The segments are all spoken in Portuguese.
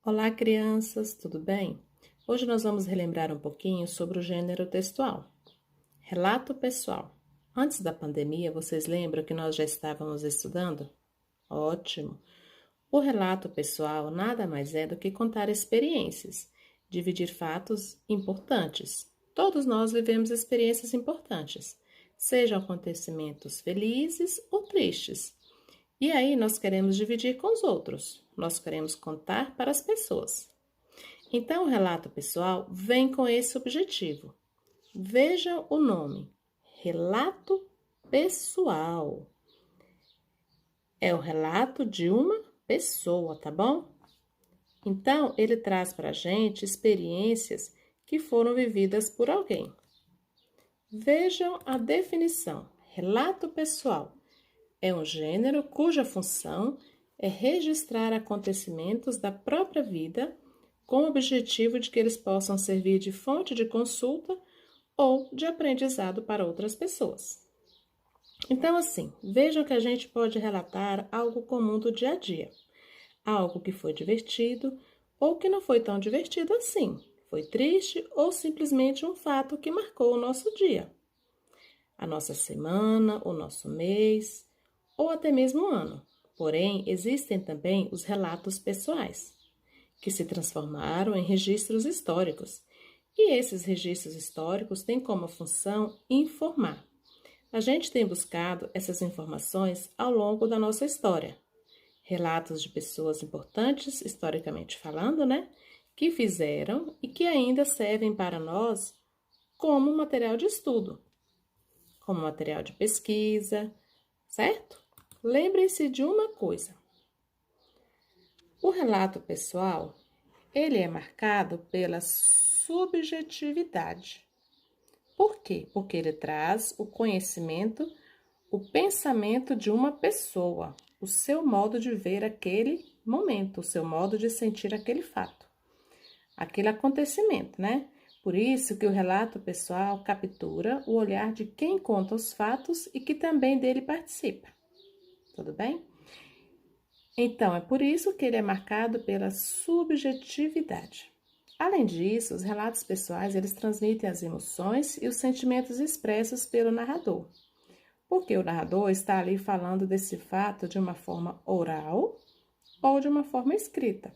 Olá, crianças, tudo bem? Hoje nós vamos relembrar um pouquinho sobre o gênero textual. Relato pessoal. Antes da pandemia, vocês lembram que nós já estávamos estudando? Ótimo! O relato pessoal nada mais é do que contar experiências, dividir fatos importantes. Todos nós vivemos experiências importantes, sejam acontecimentos felizes ou tristes. E aí nós queremos dividir com os outros, nós queremos contar para as pessoas. Então, o relato pessoal vem com esse objetivo. Veja o nome: relato pessoal. É o relato de uma pessoa, tá bom? Então, ele traz para a gente experiências que foram vividas por alguém. Vejam a definição: relato pessoal é um gênero cuja função é registrar acontecimentos da própria vida com o objetivo de que eles possam servir de fonte de consulta ou de aprendizado para outras pessoas. Então, assim, vejam que a gente pode relatar algo comum do dia a dia, algo que foi divertido ou que não foi tão divertido assim, foi triste ou simplesmente um fato que marcou o nosso dia, a nossa semana, o nosso mês ou até mesmo um ano. Porém, existem também os relatos pessoais, que se transformaram em registros históricos. E esses registros históricos têm como função informar. A gente tem buscado essas informações ao longo da nossa história. Relatos de pessoas importantes, historicamente falando, né? Que fizeram e que ainda servem para nós como material de estudo, como material de pesquisa, certo? Lembrem-se de uma coisa: o relato pessoal, ele é marcado pela subjetividade. Por quê? Porque ele traz o conhecimento, o pensamento de uma pessoa, o seu modo de ver aquele momento, o seu modo de sentir aquele fato, aquele acontecimento, né? Por isso que o relato pessoal captura o olhar de quem conta os fatos e que também dele participa. Tudo bem? Então, é por isso que ele é marcado pela subjetividade. Além disso, os relatos pessoais, eles transmitem as emoções e os sentimentos expressos pelo narrador, porque o narrador está ali falando desse fato de uma forma oral ou de uma forma escrita.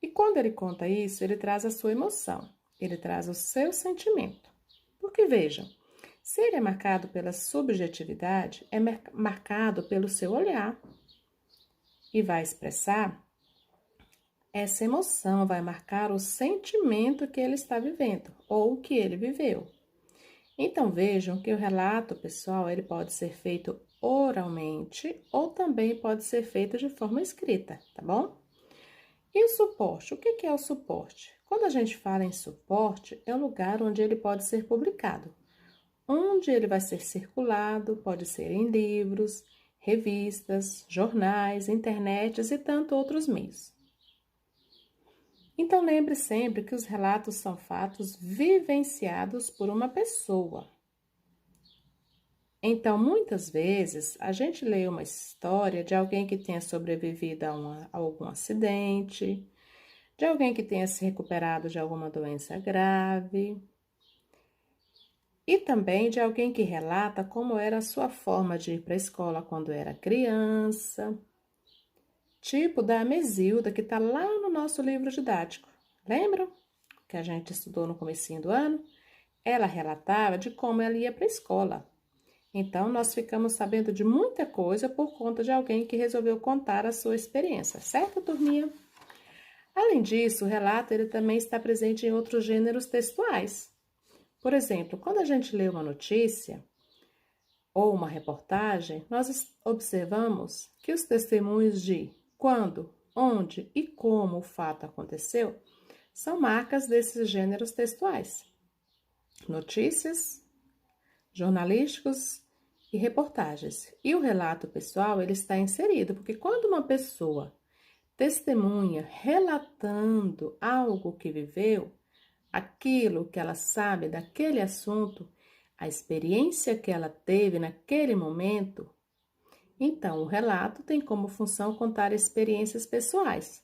E quando ele conta isso, ele traz a sua emoção, ele traz o seu sentimento. Porque vejam, se ele é marcado pela subjetividade, é marcado pelo seu olhar e vai expressar essa emoção, vai marcar o sentimento que ele está vivendo ou que ele viveu. Então vejam que o relato pessoal ele pode ser feito oralmente ou também pode ser feito de forma escrita, tá bom? E o suporte? O que é o suporte? Quando a gente fala em suporte, é um lugar onde ele pode ser publicado, onde ele vai ser circulado, pode ser em livros, revistas, jornais, internets e tanto outros meios. Então lembre sempre que os relatos são fatos vivenciados por uma pessoa. Então, muitas vezes, a gente lê uma história de alguém que tenha sobrevivido a algum acidente, de alguém que tenha se recuperado de alguma doença grave, e também de alguém que relata como era a sua forma de ir para a escola quando era criança, tipo da Mesilda, que está lá no nosso livro didático. Lembram? Que a gente estudou no comecinho do ano? Ela relatava de como ela ia para a escola. Então, nós ficamos sabendo de muita coisa por conta de alguém que resolveu contar a sua experiência, certo, turminha? Além disso, o relato ele também está presente em outros gêneros textuais. Por exemplo, quando a gente lê uma notícia ou uma reportagem, nós observamos que os testemunhos de quando, onde e como o fato aconteceu são marcas desses gêneros textuais. Notícias, jornalísticos e reportagens. E o relato pessoal, ele está inserido, porque quando uma pessoa testemunha relatando algo que viveu, aquilo que ela sabe daquele assunto, a experiência que ela teve naquele momento, então o relato tem como função contar experiências pessoais,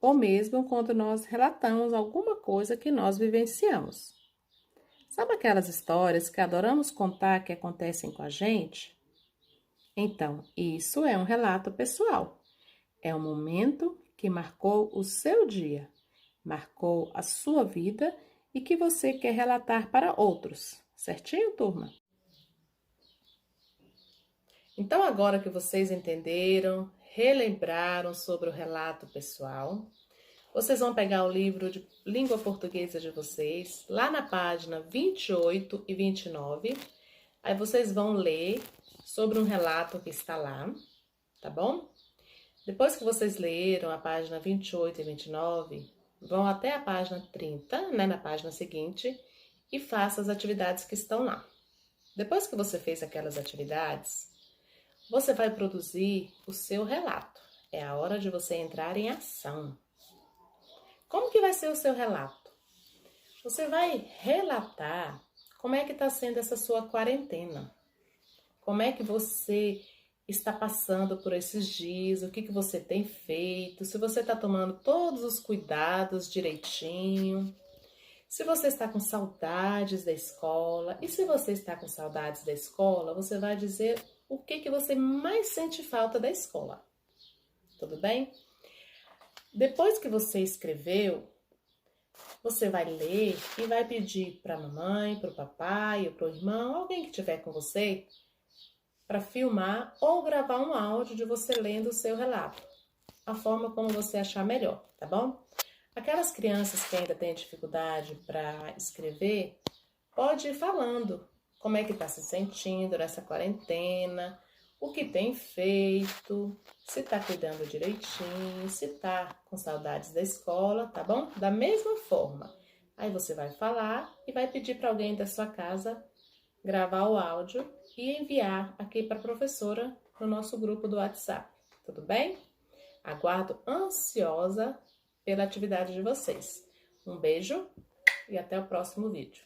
ou mesmo quando nós relatamos alguma coisa que nós vivenciamos. Sabe aquelas histórias que adoramos contar que acontecem com a gente? Então, isso é um relato pessoal. É um momento que marcou o seu dia, marcou a sua vida e que você quer relatar para outros. Certinho, turma? Então, agora que vocês entenderam, relembraram sobre o relato pessoal, vocês vão pegar o livro de língua portuguesa de vocês, lá na página 28 e 29. Aí vocês vão ler sobre um relato que está lá, tá bom? Depois que vocês leram a página 28 e 29, vão até a página 30, né, na página seguinte, e façam as atividades que estão lá. Depois que você fez aquelas atividades, você vai produzir o seu relato. É a hora de você entrar em ação. Como que vai ser o seu relato? Você vai relatar como é que está sendo essa sua quarentena. Como é que você está passando por esses dias, o que você tem feito, se você está tomando todos os cuidados direitinho, se você está com saudades da escola. E se você está com saudades da escola, você vai dizer o que você mais sente falta da escola. Tudo bem? Depois que você escreveu, você vai ler e vai pedir para a mamãe, para o papai ou para o irmão, alguém que estiver com você, para filmar ou gravar um áudio de você lendo o seu relato, a forma como você achar melhor, tá bom? Aquelas crianças que ainda têm dificuldade para escrever, pode ir falando como é que está se sentindo nessa quarentena, o que tem feito, se está cuidando direitinho, se está com saudades da escola, tá bom? Da mesma forma. Aí você vai falar e vai pedir para alguém da sua casa gravar o áudio e enviar aqui para a professora no nosso grupo do WhatsApp. Tudo bem? Aguardo ansiosa pela atividade de vocês. Um beijo e até o próximo vídeo.